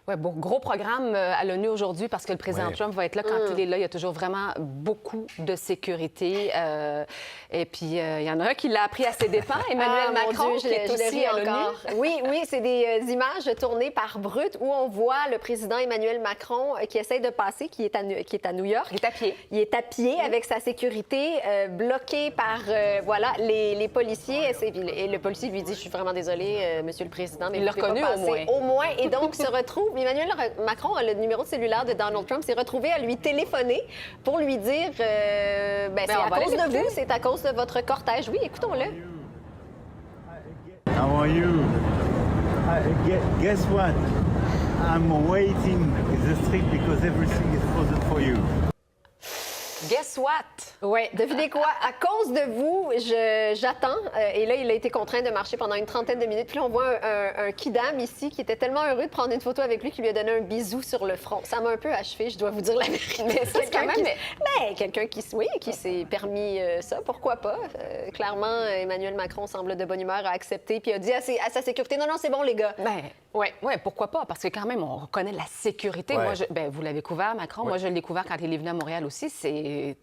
Oui, bon, gros programme à l'ONU aujourd'hui parce que le président Trump va être là quand il est là. Il y a toujours vraiment beaucoup de sécurité. Et puis, il y en a un qui l'a appris à ses dépens, Emmanuel Macron, Dieu, qui est aussi à l'ONU. Oui, c'est des images tournées par Brut où on voit le président Emmanuel Macron qui essaie de passer, qui est à New York. Il est à pied. Il est à pied avec sa sécurité bloquée par les policiers. Et le policier lui dit, je suis vraiment désolé, Monsieur le Président, mais il l'a reconnu au moins. Et donc, se retrouve... Emmanuel Macron a le numéro de cellulaire de Donald Trump, s'est retrouvé à lui téléphoner pour lui dire c'est à cause de vous, c'est à cause de votre cortège. Oui, écoutons-le. How are you? Guess what? I'm waiting in the street because everything is frozen for you. Guess what? Oui, devinez quoi? À cause de vous, j'attends. Et là, il a été contraint de marcher pendant une trentaine de minutes. Puis là, on voit un kidam ici qui était tellement heureux de prendre une photo avec lui qu'il lui a donné un bisou sur le front. Ça m'a un peu achevé, je dois vous dire la vérité. Mais c'est quelqu'un qui s'est permis ça, pourquoi pas? Clairement, Emmanuel Macron semble de bonne humeur à accepter puis a dit à sa sécurité, non, c'est bon, les gars. Oui, pourquoi pas? Parce que quand même, on reconnaît la sécurité. Ouais. Moi, vous l'avez couvert, Macron. Moi, je l'ai couvert quand il est venu à Montréal aussi.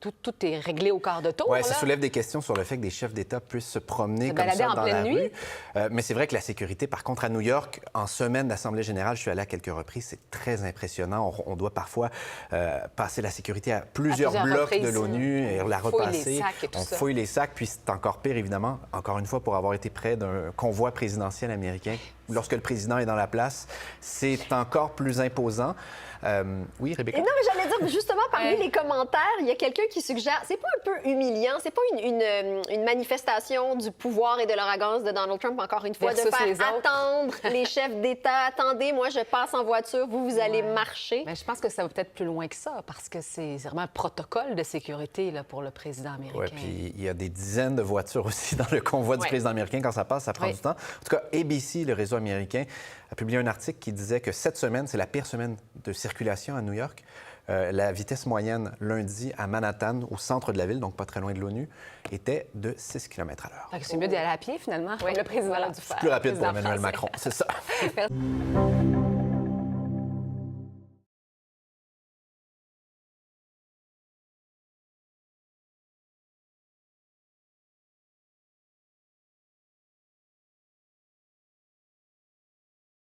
Tout est réglé au quart de tour. Oui, ça soulève des questions sur le fait que des chefs d'État puissent se promener comme balader ça en dans pleine la nuit. rue. Mais c'est vrai que la sécurité, par contre, à New York, en semaine d'Assemblée générale, je suis allé à quelques reprises, c'est très impressionnant. On doit parfois passer la sécurité à plusieurs blocs reprises, de l'ONU et la repasser. On fouille les sacs, puis c'est encore pire, évidemment, encore une fois, pour avoir été près d'un convoi présidentiel américain. Lorsque le président est dans la place, c'est encore plus imposant. Oui, Rebecca? Non, mais j'allais dire, justement, parmi les commentaires, il y a quelqu'un qui suggère, c'est pas un peu humiliant, c'est pas une manifestation du pouvoir et de l'arrogance de Donald Trump, encore une fois, de faire attendre les chefs d'État. Attendez, moi, je passe en voiture, vous allez marcher. Mais je pense que ça va peut-être plus loin que ça, parce que c'est vraiment un protocole de sécurité là, pour le président américain. Oui, puis il y a des dizaines de voitures aussi dans le convoi du président américain. Quand ça passe, ça prend du temps. En tout cas, ABC, le réseau américain, a publié un article qui disait que cette semaine, c'est la pire semaine de circulation à New York. La vitesse moyenne lundi à Manhattan, au centre de la ville, donc pas très loin de l'ONU, était de 6 km/h. C'est mieux d'y aller à pied, finalement, comme le président a dû faire. C'est plus rapide pour Emmanuel Macron, c'est ça.